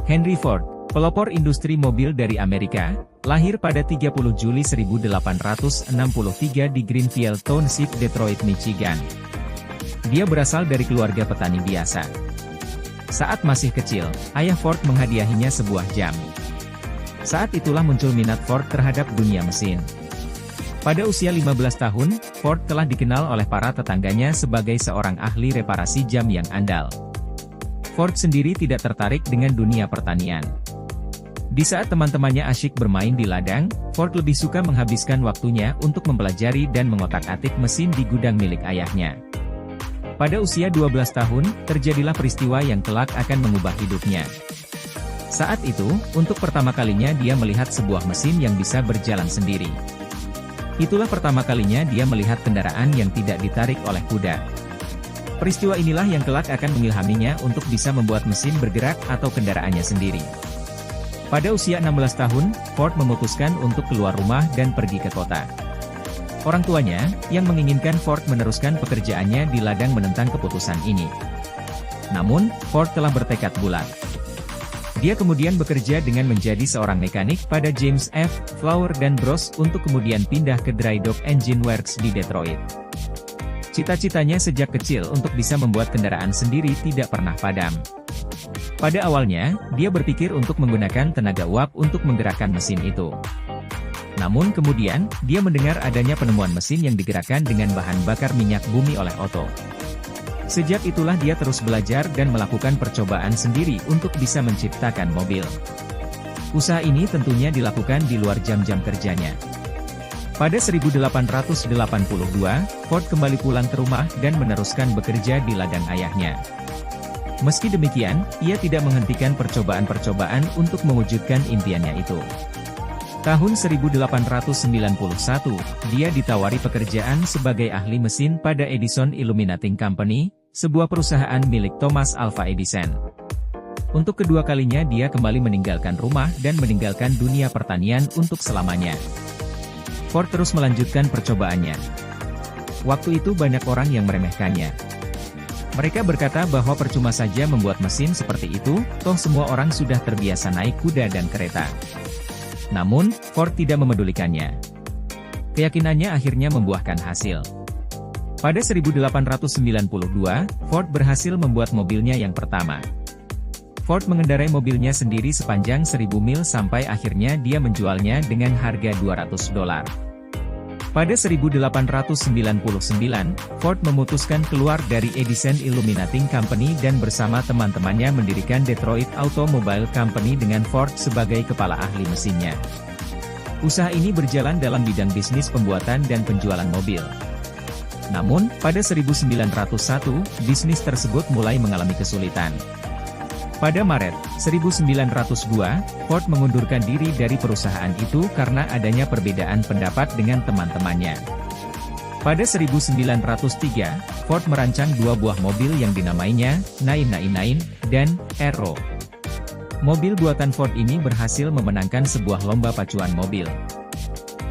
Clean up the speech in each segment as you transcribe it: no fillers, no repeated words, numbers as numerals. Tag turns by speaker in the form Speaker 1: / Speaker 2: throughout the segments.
Speaker 1: Henry Ford, pelopor industri mobil dari Amerika, lahir pada 30 Juli 1863 di Greenfield Township, Detroit, Michigan. Dia berasal dari keluarga petani biasa. Saat masih kecil, ayah Ford menghadiahinya sebuah jam. Saat itulah muncul minat Ford terhadap dunia mesin. Pada usia 15 tahun, Ford telah dikenal oleh para tetangganya sebagai seorang ahli reparasi jam yang andal. Ford sendiri tidak tertarik dengan dunia pertanian. Di saat teman-temannya asyik bermain di ladang, Ford lebih suka menghabiskan waktunya untuk mempelajari dan mengotak-atik mesin di gudang milik ayahnya. Pada usia 12 tahun, terjadilah peristiwa yang kelak akan mengubah hidupnya. Saat itu, untuk pertama kalinya dia melihat sebuah mesin yang bisa berjalan sendiri. Itulah pertama kalinya dia melihat kendaraan yang tidak ditarik oleh kuda. Peristiwa inilah yang kelak akan mengilhaminya untuk bisa membuat mesin bergerak atau kendaraannya sendiri. Pada usia 16 tahun, Ford memutuskan untuk keluar rumah dan pergi ke kota. Orang tuanya, yang menginginkan Ford meneruskan pekerjaannya di ladang, menentang keputusan ini. Namun, Ford telah bertekad bulat. Dia kemudian bekerja dengan menjadi seorang mekanik pada James F. Flower & Bros. Untuk kemudian pindah ke Dry Dock Engine Works di Detroit. Cita-citanya sejak kecil untuk bisa membuat kendaraan sendiri tidak pernah padam. Pada awalnya, dia berpikir untuk menggunakan tenaga uap untuk menggerakkan mesin itu. Namun kemudian, dia mendengar adanya penemuan mesin yang digerakkan dengan bahan bakar minyak bumi oleh Otto. Sejak itulah dia terus belajar dan melakukan percobaan sendiri untuk bisa menciptakan mobil. Usaha ini tentunya dilakukan di luar jam-jam kerjanya. Pada 1882, Ford kembali pulang ke rumah dan meneruskan bekerja di ladang ayahnya. Meski demikian, ia tidak menghentikan percobaan-percobaan untuk mewujudkan impiannya itu. Tahun 1891, dia ditawari pekerjaan sebagai ahli mesin pada Edison Illuminating Company, sebuah perusahaan milik Thomas Alva Edison. Untuk kedua kalinya dia kembali meninggalkan rumah dan meninggalkan dunia pertanian untuk selamanya. Ford terus melanjutkan percobaannya. Waktu itu banyak orang yang meremehkannya. Mereka berkata bahwa percuma saja membuat mesin seperti itu, toh semua orang sudah terbiasa naik kuda dan kereta. Namun, Ford tidak memedulikannya. Keyakinannya akhirnya membuahkan hasil. Pada 1892, Ford berhasil membuat mobilnya yang pertama. Ford mengendarai mobilnya sendiri sepanjang 1000 mil sampai akhirnya dia menjualnya dengan harga $200. Pada 1899, Ford memutuskan keluar dari Edison Illuminating Company dan bersama teman-temannya mendirikan Detroit Automobile Company dengan Ford sebagai kepala ahli mesinnya. Usaha ini berjalan dalam bidang bisnis pembuatan dan penjualan mobil. Namun, pada 1901, bisnis tersebut mulai mengalami kesulitan. Pada Maret 1902, Ford mengundurkan diri dari perusahaan itu karena adanya perbedaan pendapat dengan teman-temannya. Pada 1903, Ford merancang dua buah mobil yang dinamainya 999 dan Aero. Mobil buatan Ford ini berhasil memenangkan sebuah lomba pacuan mobil.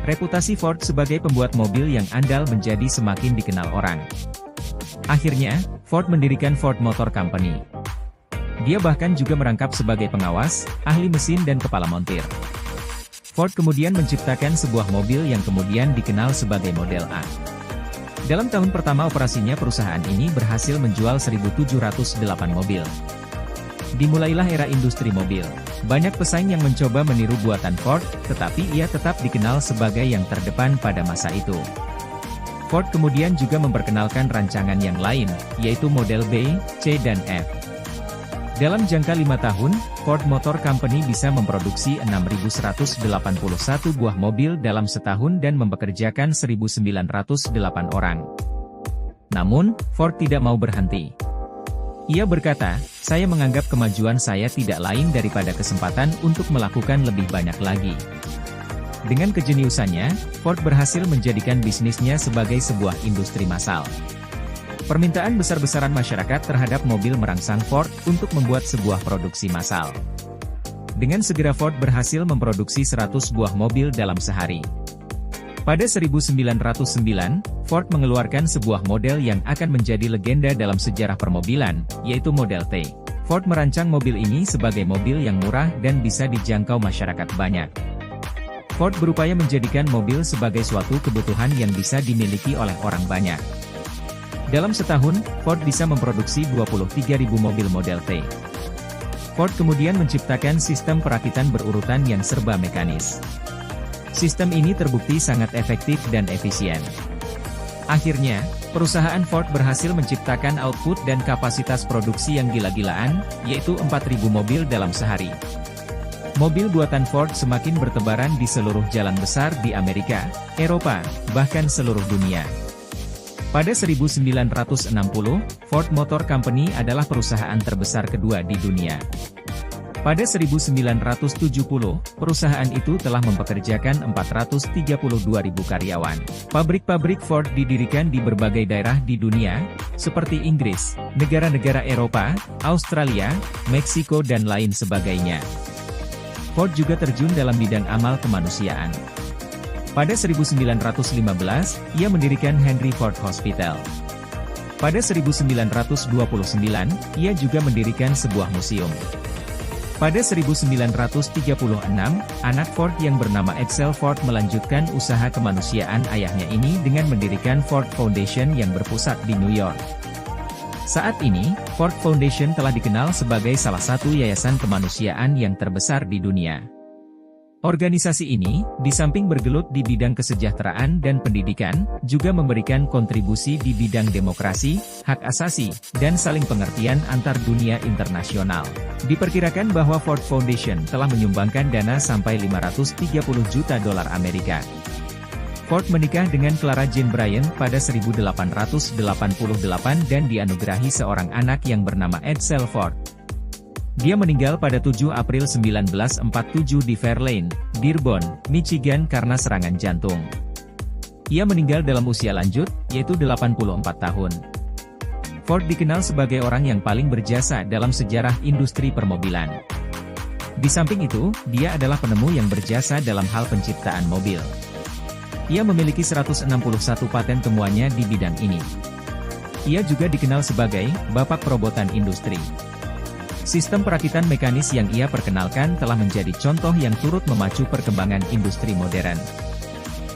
Speaker 1: Reputasi Ford sebagai pembuat mobil yang andal menjadi semakin dikenal orang. Akhirnya, Ford mendirikan Ford Motor Company. Dia bahkan juga merangkap sebagai pengawas, ahli mesin dan kepala montir. Ford kemudian menciptakan sebuah mobil yang kemudian dikenal sebagai Model A. Dalam tahun pertama operasinya perusahaan ini berhasil menjual 1.708 mobil. Dimulailah era industri mobil. Banyak pesaing yang mencoba meniru buatan Ford, tetapi ia tetap dikenal sebagai yang terdepan pada masa itu. Ford kemudian juga memperkenalkan rancangan yang lain, yaitu model B, C dan F. Dalam jangka 5 tahun, Ford Motor Company bisa memproduksi 6.181 buah mobil dalam setahun dan mempekerjakan 1.908 orang. Namun, Ford tidak mau berhenti. Ia berkata, "Saya menganggap kemajuan saya tidak lain daripada kesempatan untuk melakukan lebih banyak lagi." Dengan kejeniusannya, Ford berhasil menjadikan bisnisnya sebagai sebuah industri massal. Permintaan besar-besaran masyarakat terhadap mobil merangsang Ford untuk membuat sebuah produksi massal. Dengan segera Ford berhasil memproduksi 100 buah mobil dalam sehari. Pada 1909, Ford mengeluarkan sebuah model yang akan menjadi legenda dalam sejarah permobilan, yaitu Model T. Ford merancang mobil ini sebagai mobil yang murah dan bisa dijangkau masyarakat banyak. Ford berupaya menjadikan mobil sebagai suatu kebutuhan yang bisa dimiliki oleh orang banyak. Dalam setahun, Ford bisa memproduksi 23.000 mobil Model T. Ford kemudian menciptakan sistem perakitan berurutan yang serba mekanis. Sistem ini terbukti sangat efektif dan efisien. Akhirnya, perusahaan Ford berhasil menciptakan output dan kapasitas produksi yang gila-gilaan, yaitu 4.000 mobil dalam sehari. Mobil buatan Ford semakin bertebaran di seluruh jalan besar di Amerika, Eropa, bahkan seluruh dunia. Pada 1960, Ford Motor Company adalah perusahaan terbesar kedua di dunia. Pada 1970, perusahaan itu telah mempekerjakan 432.000 karyawan. Pabrik-pabrik Ford didirikan di berbagai daerah di dunia, seperti Inggris, negara-negara Eropa, Australia, Meksiko dan lain sebagainya. Ford juga terjun dalam bidang amal kemanusiaan. Pada 1915, ia mendirikan Henry Ford Hospital. Pada 1929, ia juga mendirikan sebuah museum. Pada 1936, anak Ford yang bernama Edsel Ford melanjutkan usaha kemanusiaan ayahnya ini dengan mendirikan Ford Foundation yang berpusat di New York. Saat ini, Ford Foundation telah dikenal sebagai salah satu yayasan kemanusiaan yang terbesar di dunia. Organisasi ini, di samping bergelut di bidang kesejahteraan dan pendidikan, juga memberikan kontribusi di bidang demokrasi, hak asasi, dan saling pengertian antar dunia internasional. Diperkirakan bahwa Ford Foundation telah menyumbangkan dana sampai 530 juta dolar Amerika. Ford menikah dengan Clara Jane Bryant pada 1888 dan dianugerahi seorang anak yang bernama Edsel Ford. Dia meninggal pada 7 April 1947 di Fairlane, Dearborn, Michigan karena serangan jantung. Ia meninggal dalam usia lanjut, yaitu 84 tahun. Ford dikenal sebagai orang yang paling berjasa dalam sejarah industri permobilan. Di samping itu, dia adalah penemu yang berjasa dalam hal penciptaan mobil. Ia memiliki 161 paten temuannya di bidang ini. Ia juga dikenal sebagai Bapak Perobotan Industri. Sistem perakitan mekanis yang ia perkenalkan telah menjadi contoh yang turut memacu perkembangan industri modern.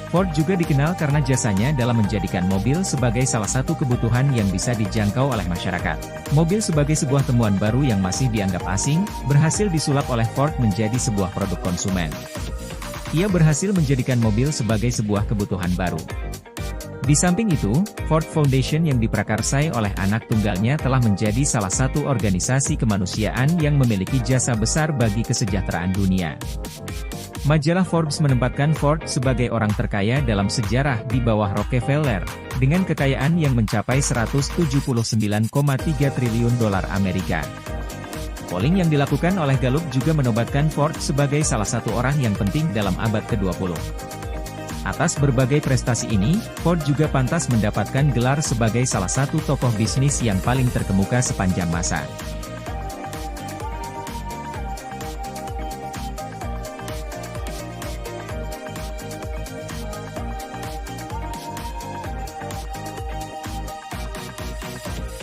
Speaker 1: Ford juga dikenal karena jasanya dalam menjadikan mobil sebagai salah satu kebutuhan yang bisa dijangkau oleh masyarakat. Mobil sebagai sebuah temuan baru yang masih dianggap asing, berhasil disulap oleh Ford menjadi sebuah produk konsumen. Ia berhasil menjadikan mobil sebagai sebuah kebutuhan baru. Di samping itu, Ford Foundation yang diprakarsai oleh anak tunggalnya telah menjadi salah satu organisasi kemanusiaan yang memiliki jasa besar bagi kesejahteraan dunia. Majalah Forbes menempatkan Ford sebagai orang terkaya dalam sejarah di bawah Rockefeller, dengan kekayaan yang mencapai 179,3 triliun dolar Amerika. Polling yang dilakukan oleh Gallup juga menobatkan Ford sebagai salah satu orang yang penting dalam abad ke-20. Atas berbagai prestasi ini, Ford juga pantas mendapatkan gelar sebagai salah satu tokoh bisnis yang paling terkemuka sepanjang masa.